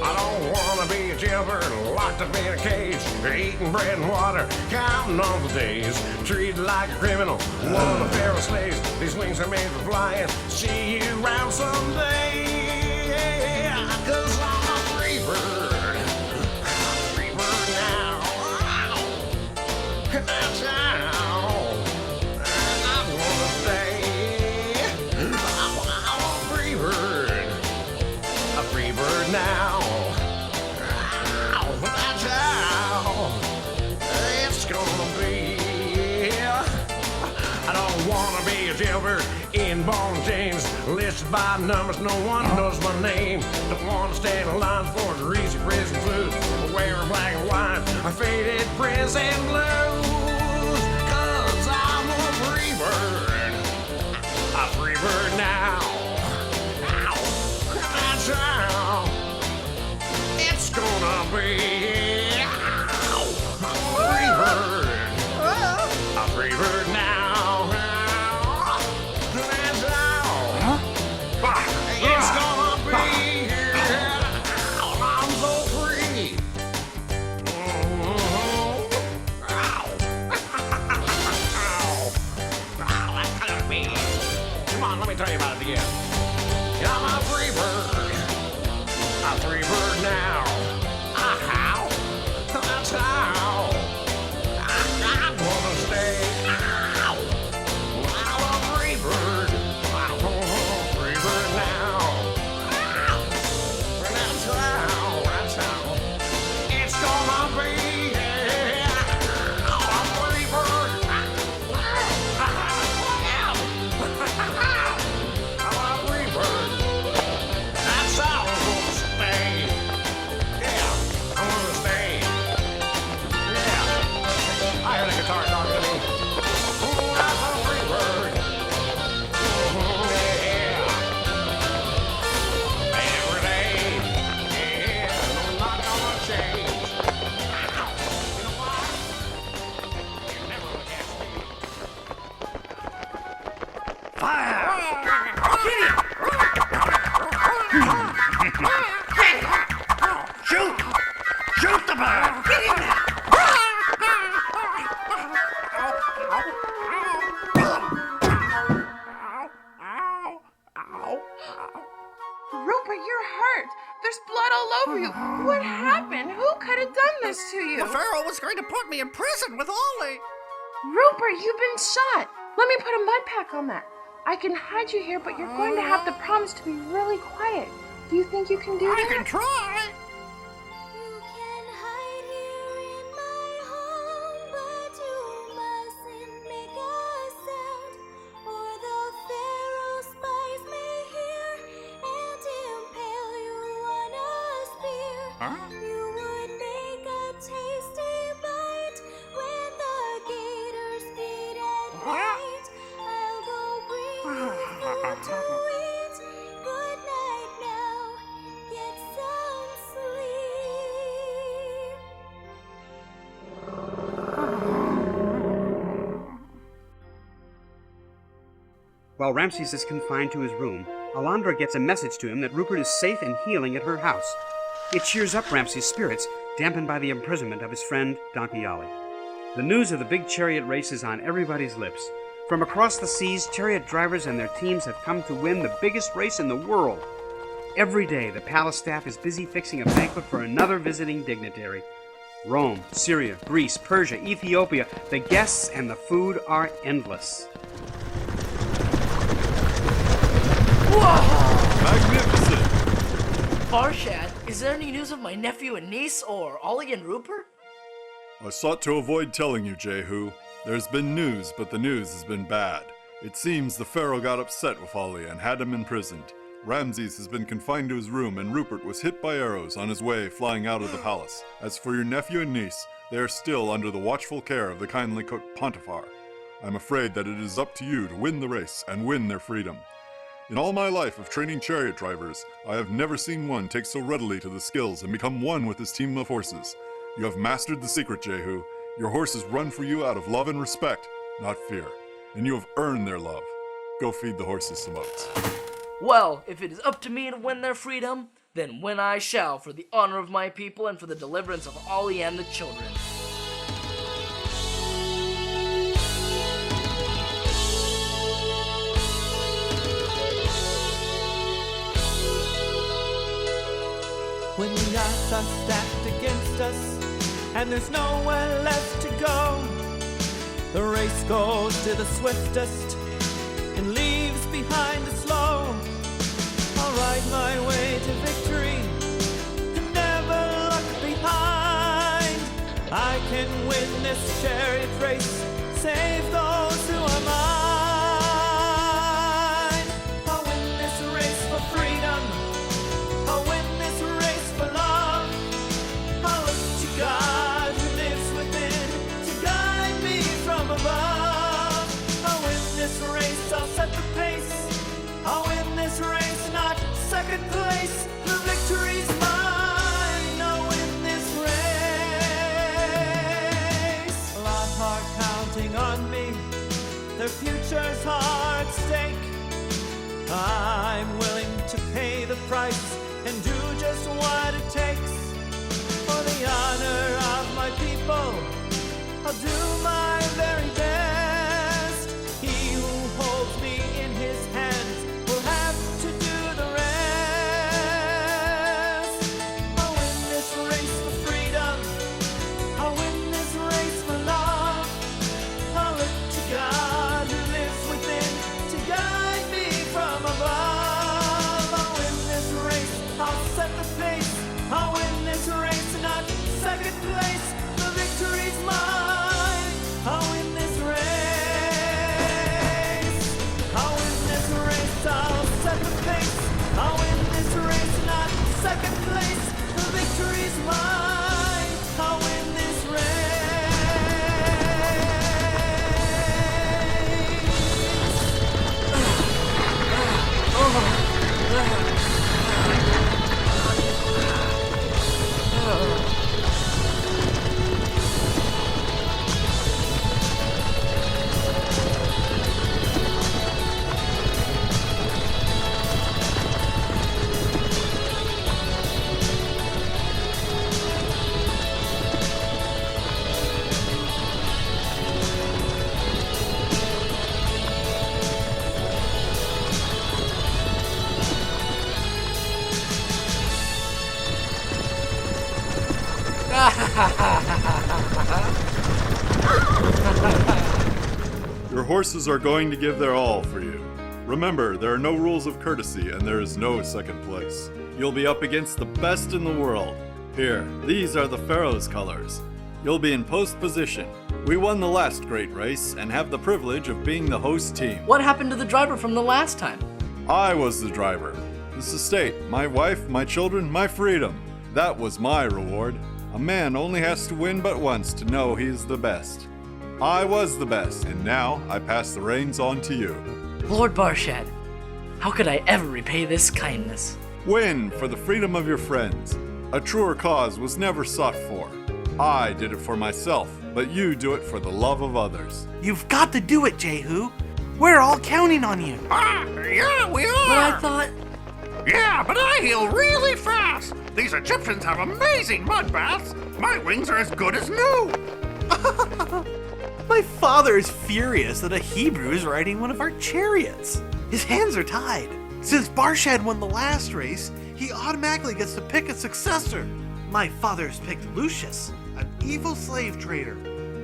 I don't wanna be a jailbird locked up in a cage, eating bread and water, counting all the days, treated like a criminal, one of Pharaoh's slaves. These wings are made for flying. See you around someday. 'Cause I'm a free bird. I'm a free bird now. And that's how I wanna stay. I'm a free bird. A free bird now. That's how it's gonna be. I don't wanna be a jailbird in ball and chains, listed by numbers, no one knows my name. Don't wanna stand in line for greasy prison blues, wearing black and white or faded prison blues. 'Cause I'm a free bird now. That's how it's gonna be. A free bird now. That's how it's gonna be. I'm so free. That's gonna be. Come on, let me tell you about it again. I'm a free bird. A free bird now. How? That's how I wanna stay. I'm a free bird. Rupert, you're hurt. There's blood all over you. What happened? Who could have done this to you? The Pharaoh was going to put me in prison with Ollie. Rupert, you've been shot. Let me put a mud pack on that. I can hide you here, but you're going to have to promise to be really quiet. Do you think you can do that? I can try. You can hide here in my home, but you mustn't make a sound, or the Pharaoh spies may hear and impale you on a spear. You would make a tasty bite when the gators feed at night. I'll go bring you food to eat. Good night now. Get some sleep. While Ramses is confined to his room, Alondra gets a message to him that Rupert is safe and healing at her house. It cheers up Ramses' spirits, dampened by the imprisonment of his friend DonkeyOllie. The news of the big chariot race is on everybody's lips. From across the seas, chariot drivers and their teams have come to win the biggest race in the world. Every day, the palace staff is busy fixing a banquet for another visiting dignitary. Rome, Syria, Greece, Persia, Ethiopia, the guests and the food are endless. Magnificent! Farshad, is there any news of my nephew and niece, or Ollie and Rupert? I sought to avoid telling you, Jehu. There's been news, but the news has been bad. It seems the Pharaoh got upset with Ollie and had him imprisoned. Ramses has been confined to his room, and Rupert was hit by arrows on his way flying out of the palace. As for your nephew and niece, they are still under the watchful care of the kindly cook Pontifar. I'm afraid that it is up to you to win the race and win their freedom. In all my life of training chariot drivers, I have never seen one take so readily to the skills and become one with his team of horses. You have mastered the secret, Jehu. Your horses run for you out of love and respect, not fear. And you have earned their love. Go feed the horses some oats. Well, if it is up to me to win their freedom, then win I shall, for the honor of my people and for the deliverance of Ollie and the children. When the odds are stacked against us and there's nowhere left to go, the race goes to the swiftest and leaves behind the slow. I'll ride my way to victory and never look behind. I can win this chariot race, save those who are mine. I'll win this race for freedom. I'll win this race for love. I'll look to God who lives within to guide me from above. I'll win this race, I'll set the pace. I'll win this race, not second place. The victory's mine. I'll win this race. A lot are counting on me. Their futures are at stake. I'm willing to pay the price and do just what it takes. For the honor of my people, I'll do my very best. He who holds me in his hands will have to do the rest. I'll win this race for freedom. I'll win this race for love. I'll look to God who lives within to guide me from above. I'll win this race, I'll set the pace. I'll win this race, not second place. The victory's mine. I'll win this race. Your horses are going to give their all for you. Remember, there are no rules of courtesy and there is no second place. You'll be up against the best in the world. Here, these are the Pharaoh's colors. You'll be in post position. We won the last great race and have the privilege of being the host team. What happened to the driver from the last time? I was the driver. This estate, my wife, my children, my freedom. That was my reward. A man only has to win but once to know he is the best. I was the best, and now I pass the reins on to you. Lord Barshad, how could I ever repay this kindness? Win for the freedom of your friends. A truer cause was never sought for. I did it for myself, but you do it for the love of others. You've got to do it, Jehu. We're all counting on you. Yeah, we are! But I thought... Yeah, but I heal really fast! These Egyptians have amazing mud baths! My wings are as good as new! My father is furious that a Hebrew is riding one of our chariots. His hands are tied. Since Barshad won the last race, he automatically gets to pick a successor. My father has picked Lucius, an evil slave trader,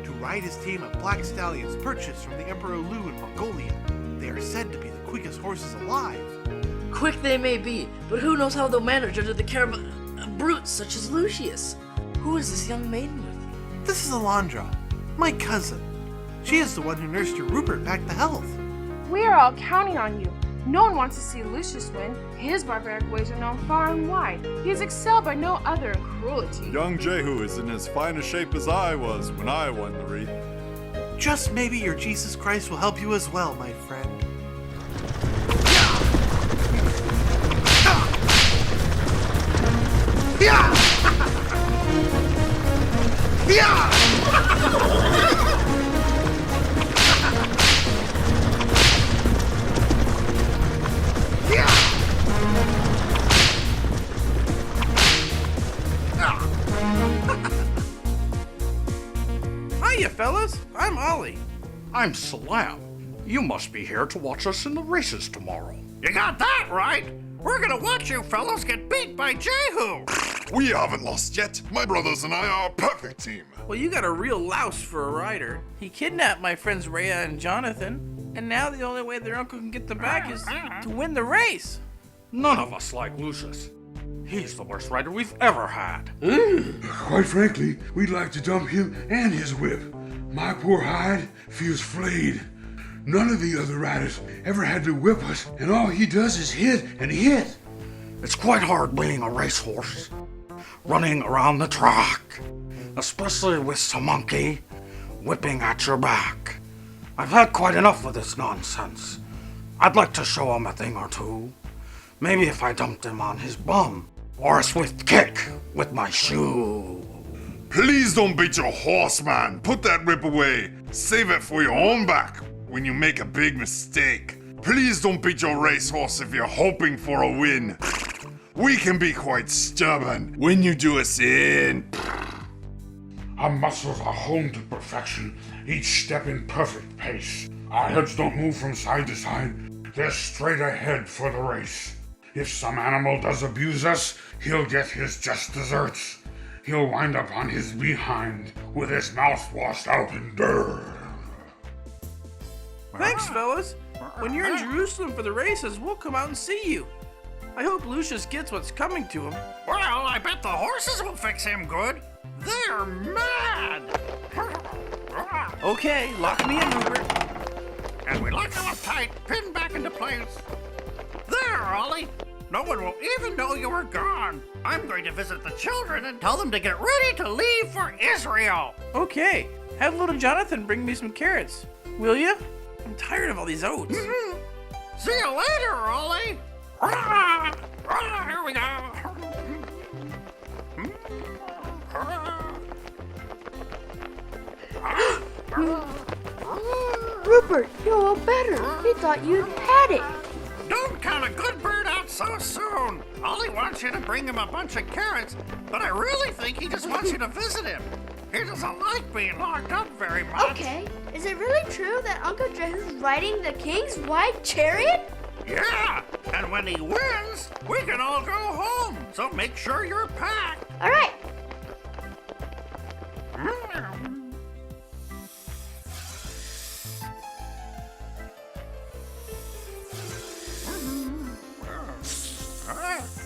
to ride his team of black stallions purchased from the Emperor Lu in Mongolia. They are said to be the quickest horses alive. Quick they may be, but who knows how they'll manage under the care of brutes such as Lucius? Who is this young maiden with you? This is Alondra, my cousin. She is the one who nursed your Rupert back to health. We are all counting on you. No one wants to see Lucius win. His barbaric ways are known far and wide. He is excelled by no other in cruelty. Young Jehu is in as fine a shape as I was when I won the wreath. Just maybe your Jesus Christ will help you as well, my friend. Hiya, fellas. I'm Ollie. I'm Salam. You must be here to watch us in the races tomorrow. You got that right. We're gonna watch you fellows get beat by Jehu. We haven't lost yet. My brothers and I are a perfect team. Well, you got a real louse for a rider. He kidnapped my friends Rhea and Jonathan, and now the only way their uncle can get them back is to win the race. None of us like Lucius. He's the worst rider we've ever had. Quite frankly, we'd like to dump him and his whip. My poor hide feels flayed. None of the other riders ever had to whip us, and all he does is hit and hit. It's quite hard being a racehorse, running around the track, especially with some monkey whipping at your back. I've had quite enough of this nonsense. I'd like to show him a thing or two. Maybe if I dumped him on his bum, or a swift kick with my shoe. Please don't beat your horse, man. Put that whip away. Save it for your own back when you make a big mistake. Please don't beat your racehorse if you're hoping for a win. We can be quite stubborn when you do us in. Our muscles are honed to perfection, each step in perfect pace. Our heads don't move from side to side. They're straight ahead for the race. If some animal does abuse us, he'll get his just desserts. He'll wind up on his behind with his mouth washed out in dirt. Thanks, fellas. When you're in Jerusalem for the races, we'll come out and see you. I hope Lucius gets what's coming to him. Well, I bet the horses will fix him good. They're mad. Okay, lock me in, Rupert. And we lock him up tight, pinned back into place. There, Ollie. No one will even know you were gone. I'm going to visit the children and tell them to get ready to leave for Israel. Okay, have little Jonathan bring me some carrots, will you? I'm tired of all these oats. See you later, Ollie. Here we go. Rupert, you're all better. We thought you'd had it. Don't count a good bird out so soon. Ollie wants you to bring him a bunch of carrots, but I really think he just wants you to visit him. He doesn't like being locked up very much. Okay, is it really true that Uncle Jehu's riding the king's white chariot? Yeah, and when he wins, we can all go home. So make sure you're packed. All right.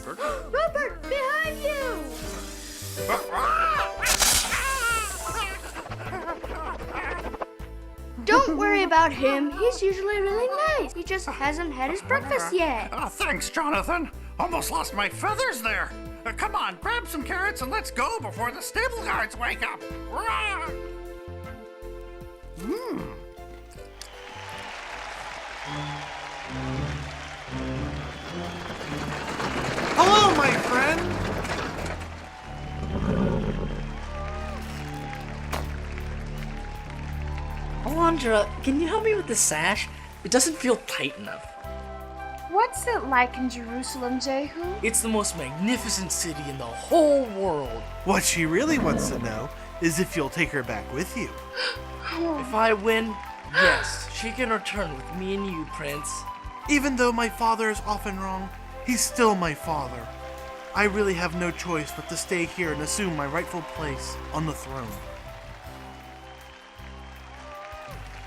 Rupert, behind you! Don't worry about him. He's usually really nice. He just hasn't had his breakfast yet. Thanks, Jonathan. Almost lost my feathers there. Come on, grab some carrots and let's go before the stable guards wake up. Hello, my friend! Alondra, can you help me with the sash? It doesn't feel tight enough. What's it like in Jerusalem, Jehu? It's the most magnificent city in the whole world. What she really wants to know is if you'll take her back with you. If I win, yes, she can return with me and you, Prince. Even though my father is often wrong, he's still my father. I really have no choice but to stay here and assume my rightful place on the throne.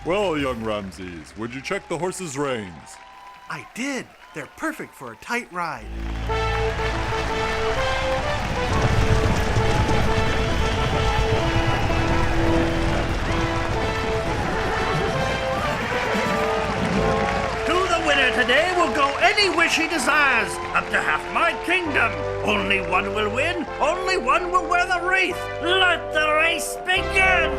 Well, young Ramses, would you check the horse's reins? I did. They're perfect for a tight ride. The winner today will go any wish he desires, up to half my kingdom. Only one will win, only one will wear the wreath. Let the race begin!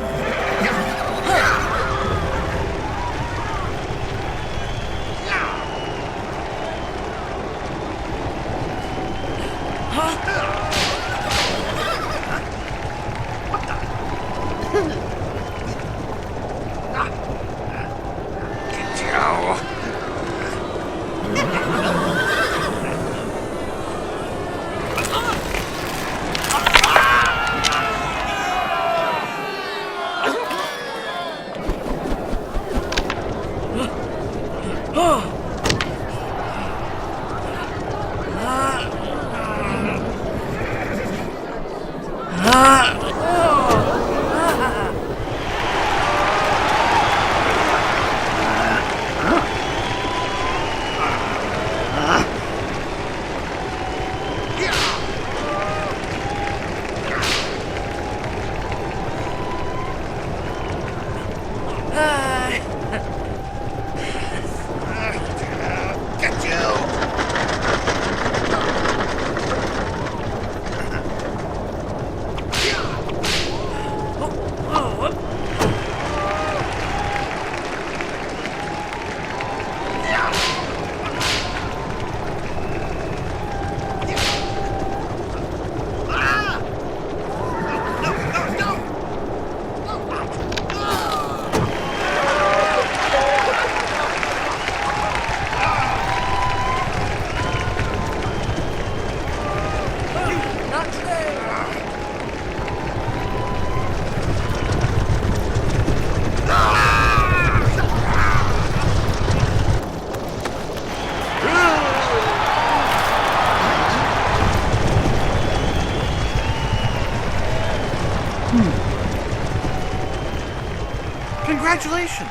Congratulations!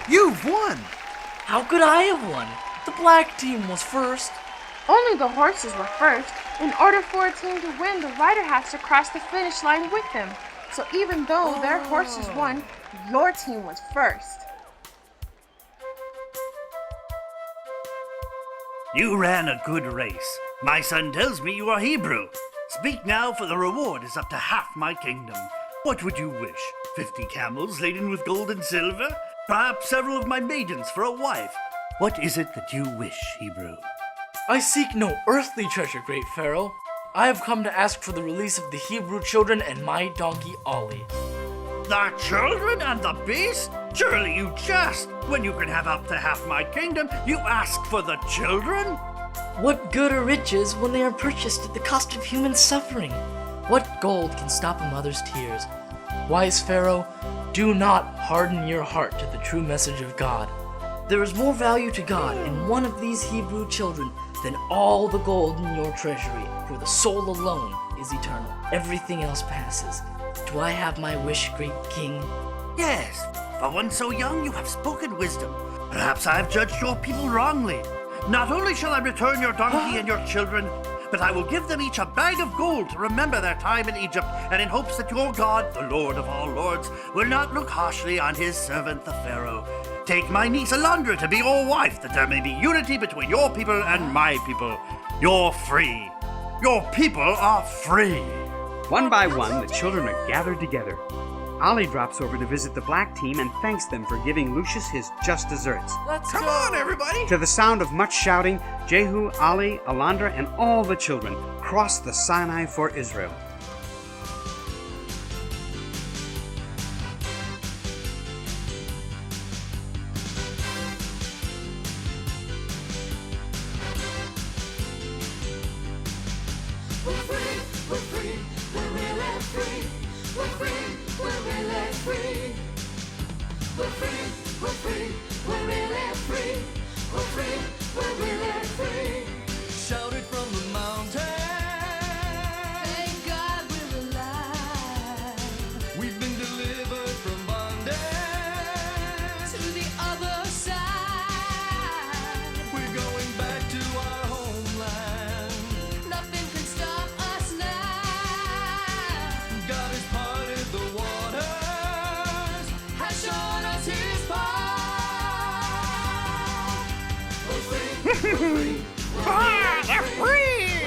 You've won! How could I have won? The black team was first. Only the horses were first. In order for a team to win, the rider has to cross the finish line with them. So even though their horses won, your team was first. You ran a good race. My son tells me you are Hebrew. Speak now, for the reward is up to half my kingdom. What would you wish? 50 camels laden with gold and silver? Perhaps several of my maidens for a wife? What is it that you wish, Hebrew? I seek no earthly treasure, great Pharaoh. I have come to ask for the release of the Hebrew children and my donkey Ollie. The children and the beast? Surely you jest. When you can have up to half my kingdom, you ask for the children? What good are riches when they are purchased at the cost of human suffering? What gold can stop a mother's tears? Wise Pharaoh, do not harden your heart to the true message of God. There is more value to God in one of these Hebrew children than all the gold in your treasury, for the soul alone is eternal. Everything else passes. Do I have my wish, great king? Yes, for one so young you have spoken wisdom. Perhaps I have judged your people wrongly. Not only shall I return your donkey and your children, but I will give them each a bag of gold to remember their time in Egypt, and in hopes that your God, the Lord of all lords, will not look harshly on his servant the Pharaoh. Take my niece Alondra to be your wife, that there may be unity between your people and my people. You're free. Your people are free. One by one, the children are gathered together. Ollie drops over to visit the black team and thanks them for giving Lucius his just desserts. Come on, everybody! To the sound of much shouting, Jehu, Ollie, Alondra, and all the children cross the Sinai for Israel. Shout it from the mountain. Thank God we're alive. We've been delivered from bondage. To the other side. We're going back to our homeland. Nothing can stop us now. God has parted the waters. Has shown us his power. They're free!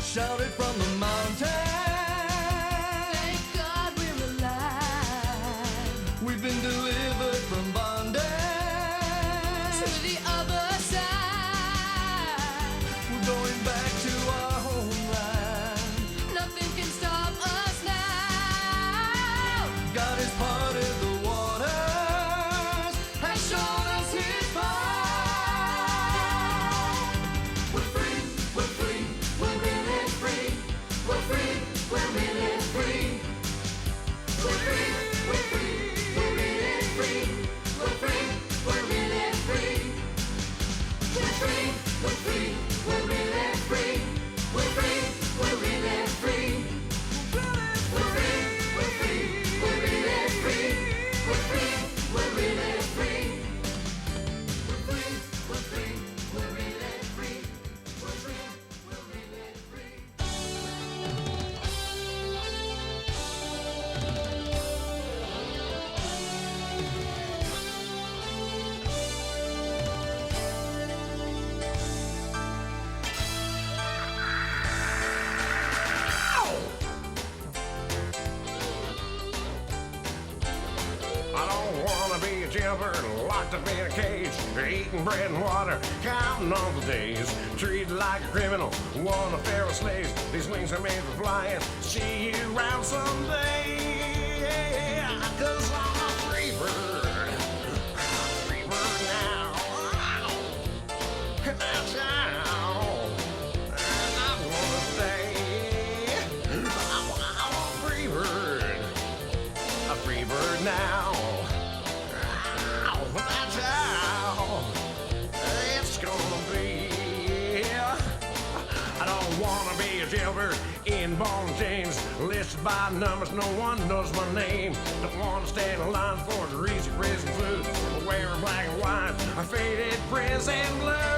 Shout it from the mountain. Thank God we're alive. We've been delivered from bondage. To the other side. We're going back to our homeland. Nothing can stop us now. God has parted the waters. Has shown us his power. We're free, we're free, we're really free. We're free, we're really free. We're free, we're free, we're really free. We're free, we're really free. We're free, we're free, we're really free. We're free, we're really free. We're free, we're free, we're really free. We're free, we're really free. We're free, we're free, we're really free. We're free, we're really free. I don't wanna be a jailbird locked up in a cage, eating bread and water, counting all the days. Treated like a criminal, one of Pharaoh's slaves. These wings are made for flying. See you around someday. 'Cause I'm a free bird. I'm a free bird now. That's how I wanna stay. I'm a free bird. A free bird now. That's how it's gonna be. I don't wanna be a jailbird in ball and chains, listed by numbers, no one knows my name. Don't wanna stand in line for greasy prison food, wearing black and white, a faded prison blue.